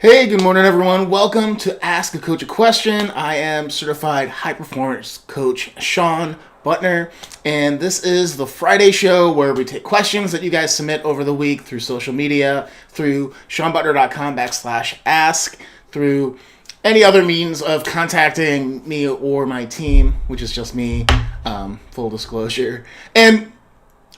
Hey, good morning, everyone. Welcome to Ask a Coach a Question. I am certified high performance coach Sean Butner, and this is the Friday show where we take questions that you guys submit over the week through social media, through seanbutner.com/ask, through any other means of contacting me or my team, which is just me, full disclosure. And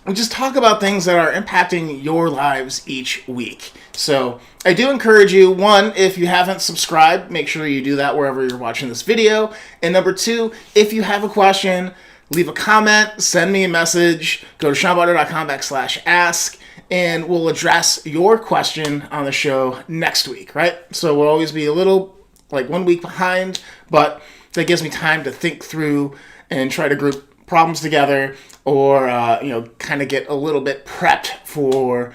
we just talk about things that are impacting your lives each week. So I do encourage you, one, if you haven't subscribed, make sure you do that wherever you're watching this video. And number two, if you have a question, leave a comment, send me a message, go to seanbutner.com/ask, and we'll address your question on the show next week, right? So we'll always be a little, like 1 week behind, but that gives me time to think through and try to group problems together, or kind of get a little bit prepped for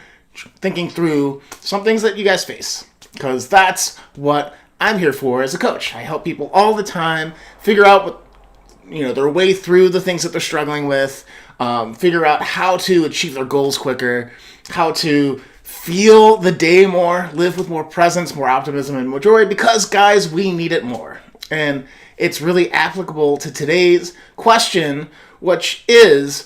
thinking through some things that you guys face, because that's what I'm here for as a coach. I help people all the time figure out what their way through the things that they're struggling with, figure out how to achieve their goals quicker, how to feel the day more, live with more presence, more optimism, and more joy, because guys, we need it more. And it's really applicable to today's question, which is,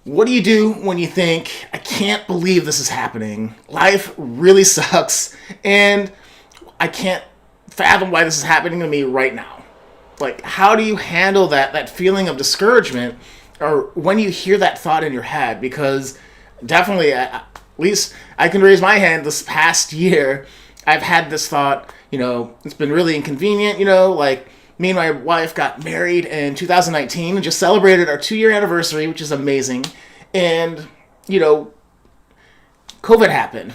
what do you do when you think, I can't believe this is happening, life really sucks, and I can't fathom why this is happening to me right now? Like, how do you handle that feeling of discouragement, or when you hear that thought in your head? Because definitely, at least I can raise my hand, this past year, I've had this thought, it's been really inconvenient, like, me and my wife got married in 2019 and just celebrated our 2-year anniversary, which is amazing. And, COVID happened.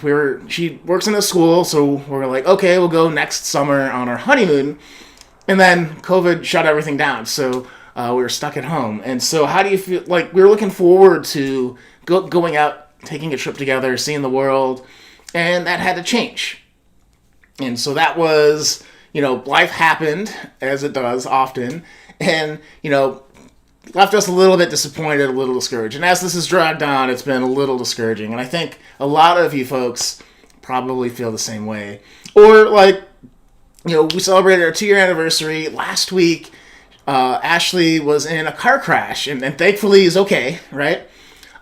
She works in a school, so we're like, okay, we'll go next summer on our honeymoon. And then COVID shut everything down, so we were stuck at home. And so how do you feel? Like, we were looking forward to going out, taking a trip together, seeing the world, and that had to change. And so that was, life happened, as it does often, and, left us a little bit disappointed, a little discouraged. And as this has dragged on, it's been a little discouraging. And I think a lot of you folks probably feel the same way. Or, we celebrated our 2-year anniversary last week. Ashley was in a car crash, and thankfully is okay, right?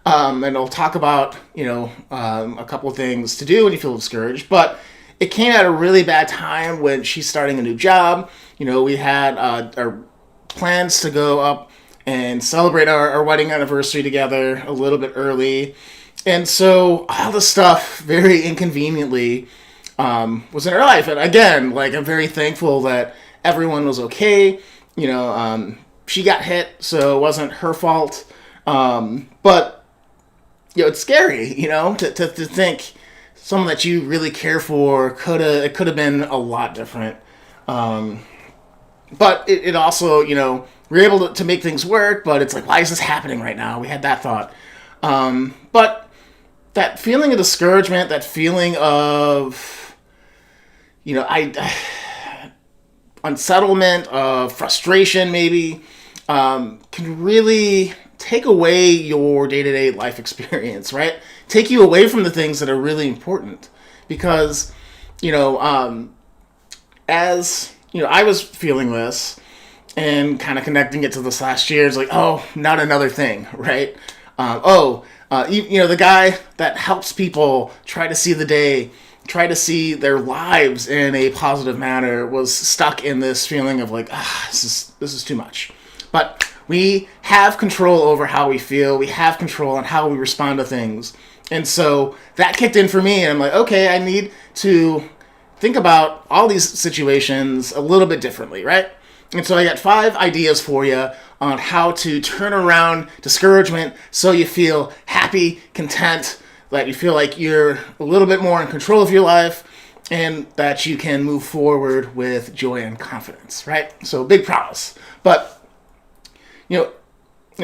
And I'll talk about, a couple of things to do when you feel discouraged. But it came at a really bad time when she's starting a new job. We had our plans to go up and celebrate our wedding anniversary together a little bit early. And so all the stuff very inconveniently was in her life. And again, I'm very thankful that everyone was okay. She got hit, so it wasn't her fault. But, it's scary, to think someone that you really care for could have been a lot different. But it also, we're able to make things work, but it's like, why is this happening right now? We had that thought. But that feeling of discouragement, that feeling of, unsettlement, frustration maybe, can really take away your day-to-day life experience, right? Take you away from the things that are really important. Because, as, I was feeling this and kind of connecting it to this last year, it's like, oh, not another thing, right? The guy that helps people try to see the day, try to see their lives in a positive manner, was stuck in this feeling of like, this is too much. But we have control over how we feel. We have control on how we respond to things. And so that kicked in for me, and I'm like, okay, I need to think about all these situations a little bit differently, right? And so I got 5 ideas for you on how to turn around discouragement so you feel happy, content, that you feel like you're a little bit more in control of your life, and that you can move forward with joy and confidence, right? So big promise. But,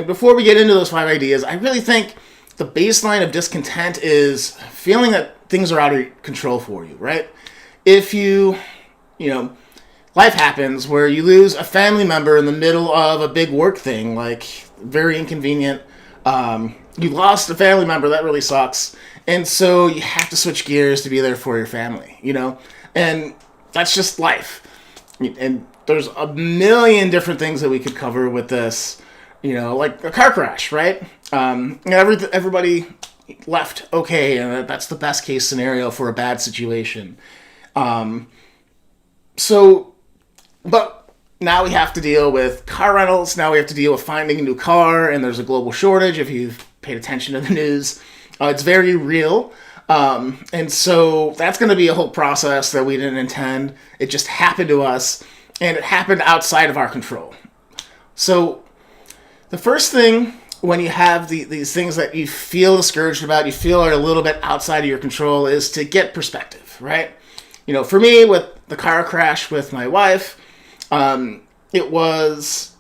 before we get into those 5 ideas, I really think the baseline of discontent is feeling that things are out of control for you, right? If life happens where you lose a family member in the middle of a big work thing, like very inconvenient. You lost a family member, that really sucks. And so you have to switch gears to be there for your family, And that's just life. And there's a million different things that we could cover with this, like a car crash, right? Everybody left okay, and that's the best case scenario for a bad situation. But now we have to deal with car rentals. Now we have to deal with finding a new car, and there's a global shortage. If you've paid attention to the news, it's very real. And so that's going to be a whole process that we didn't intend. It just happened to us, and it happened outside of our control. So the first thing when you have these things that you feel discouraged about, you feel are a little bit outside of your control, is to get perspective, right? For me, with the car crash with my wife, it was,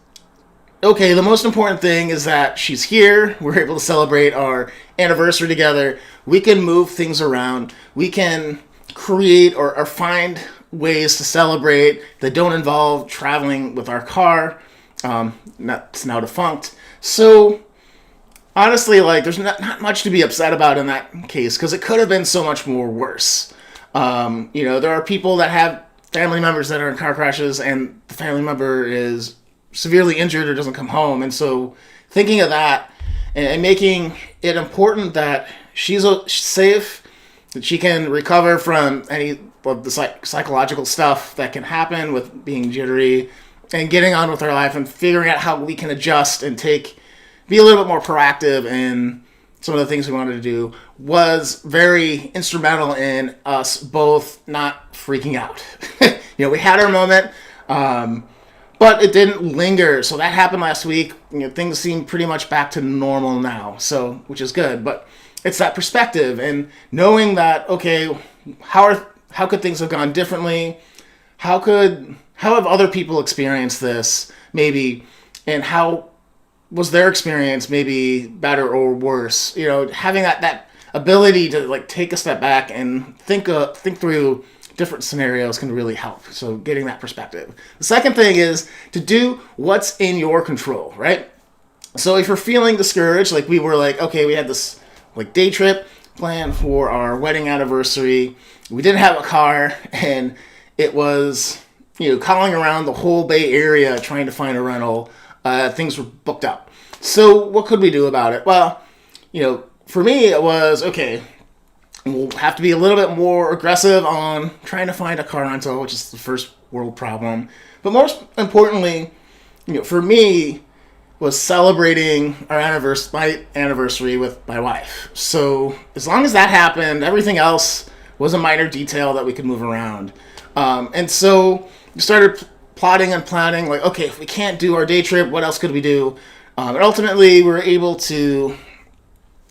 okay, the most important thing is that she's here. We're able to celebrate our anniversary together. We can move things around. We can create or find ways to celebrate that don't involve traveling with our car. It's now defunct. So honestly, there's not much to be upset about in that case, because it could have been so much more worse. There are people that have family members that are in car crashes, and the family member is severely injured or doesn't come home. And so thinking of that and making it important that she's safe, that she can recover from any of the psychological stuff that can happen with being jittery, and getting on with our life and figuring out how we can adjust and be a little bit more proactive in some of the things we wanted to do, was very instrumental in us both not freaking out. We had our moment, but it didn't linger. So that happened last week. Things seem pretty much back to normal now, which is good. But it's that perspective and knowing that, okay, how could things have gone differently? How have other people experienced this, maybe, and how was their experience maybe better or worse? Having that ability to take a step back and think through different scenarios can really help. So getting that perspective. The second thing is to do what's in your control, right? So if you're feeling discouraged, we were okay, we had this day trip planned for our wedding anniversary. We didn't have a car, and it was calling around the whole Bay Area trying to find a rental. Things were booked up. So what could we do about it? Well, for me it was, okay, we'll have to be a little bit more aggressive on trying to find a car rental, which is the first world problem. But most importantly, for me, was celebrating my anniversary with my wife. So as long as that happened, everything else was a minor detail that we could move around. And so we started plotting and planning, okay, if we can't do our day trip, what else could we do? And ultimately, we were able to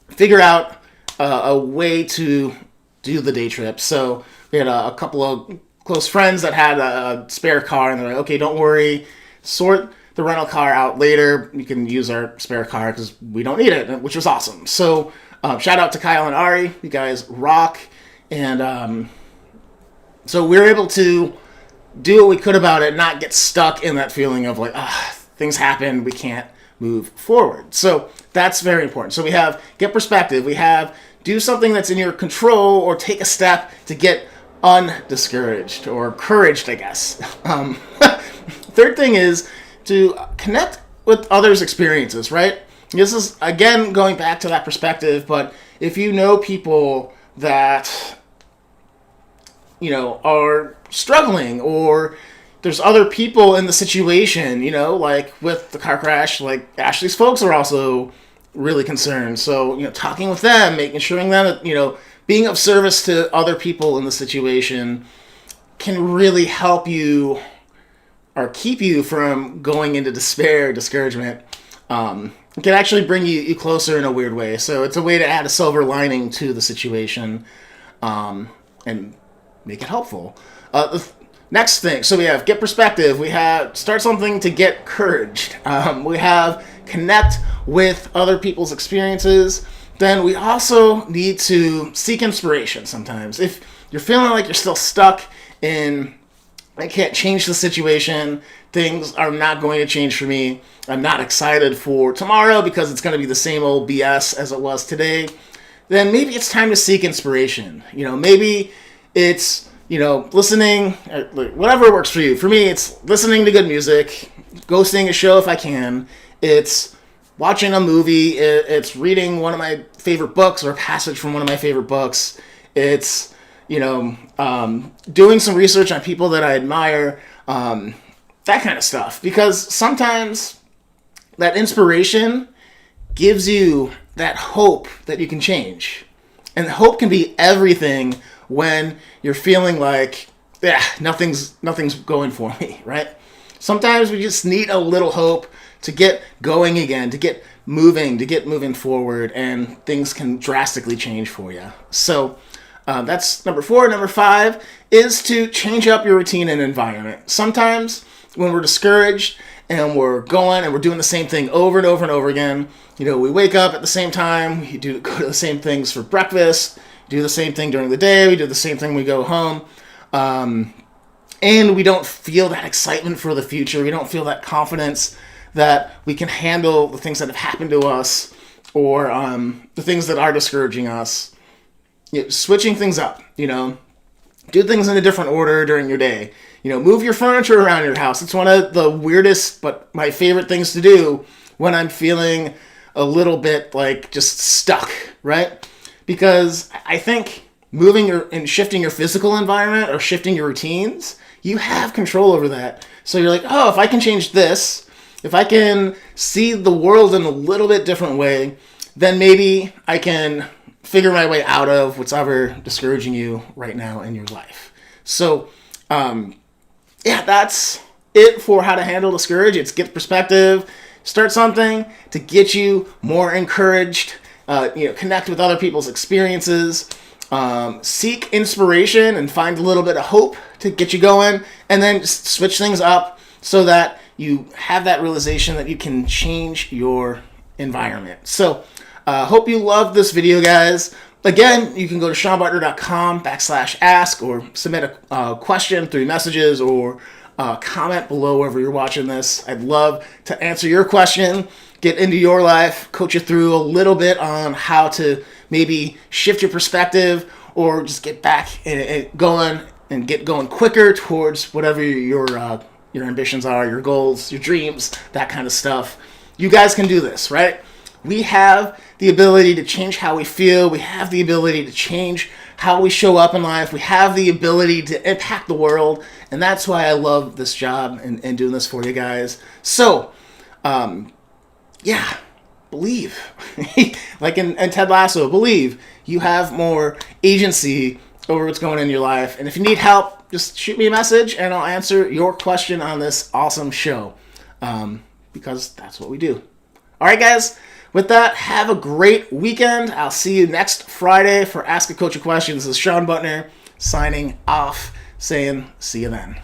figure out a way to do the day trip. So we had a couple of close friends that had a spare car, and they're like, okay, don't worry, sort the rental car out later. You can use our spare car because we don't need it, which was awesome. So shout out to Kyle and Ari. You guys rock. And so we were able to do what we could about it, not get stuck in that feeling of things happen, we can't move forward. So that's very important. So we have get perspective. We have do something that's in your control, or take a step to get undiscouraged or encouraged, I guess. Third thing is to connect with others' experiences, right? This is, again, going back to that perspective, but if you know people that are struggling, or there's other people in the situation, with the car crash, Ashley's folks are also really concerned. So, talking with them, making sure that, being of service to other people in the situation can really help you or keep you from going into despair, discouragement. It can actually bring you closer in a weird way. So it's a way to add a silver lining to the situation, and make it helpful. Next thing, so we have get perspective, we have start something to get encouraged, we have connect with other people's experiences. Then we also need to seek inspiration sometimes. If you're feeling like you're still stuck in, I can't change the situation, things are not going to change for me, I'm not excited for tomorrow because it's going to be the same old BS as it was today, then maybe it's time to seek inspiration. Maybe it's listening, whatever works for you. For me, it's listening to good music, go seeing a show if I can. It's watching a movie. It's reading one of my favorite books or a passage from one of my favorite books. It's, doing some research on people that I admire, that kind of stuff. Because sometimes that inspiration gives you that hope that you can change. And hope can be everything when you're feeling like, nothing's going for me, right? Sometimes we just need a little hope to get going again, to get moving forward, and things can drastically change for you. So that's number 4. Number 5 is to change up your routine and environment. Sometimes when we're discouraged and we're going and we're doing the same thing over and over and over again, we wake up at the same time, we go to the same things for breakfast, do the same thing during the day, we do the same thing when we go home, and we don't feel that excitement for the future, we don't feel that confidence that we can handle the things that have happened to us, or the things that are discouraging us. Switching things up, do things in a different order during your day. Move your furniture around your house. It's one of the weirdest but my favorite things to do when I'm feeling a little bit like just stuck, right? Because I think moving and shifting your physical environment or shifting your routines, you have control over that. So you're like, oh, if I can change this, if I can see the world in a little bit different way, then maybe I can figure my way out of whatever discouraging you right now in your life. So, that's it for how to handle discourage. It's get perspective, start something to get you more encouraged, connect with other people's experiences, seek inspiration and find a little bit of hope to get you going, and then just switch things up so that you have that realization that you can change your environment. So, hope you loved this video, guys. Again, you can go to SeanButner.com/ask or submit a question through messages or comment below wherever you're watching this. I'd love to answer your question, get into your life, coach you through a little bit on how to maybe shift your perspective or just get back and going and get going quicker towards whatever your ambitions are, your goals, your dreams, that kind of stuff. You guys can do this, right? We have the ability to change how we feel. We have the ability to change how we show up in life. We have the ability to impact the world. And that's why I love this job and doing this for you guys. So, believe. Like in Ted Lasso, believe. You have more agency over what's going on in your life. And if you need help, just shoot me a message and I'll answer your question on this awesome show. Because that's what we do. All right, guys. With that, have a great weekend. I'll see you next Friday for Ask a Coach a Question. This is Sean Butner signing off, saying see you then.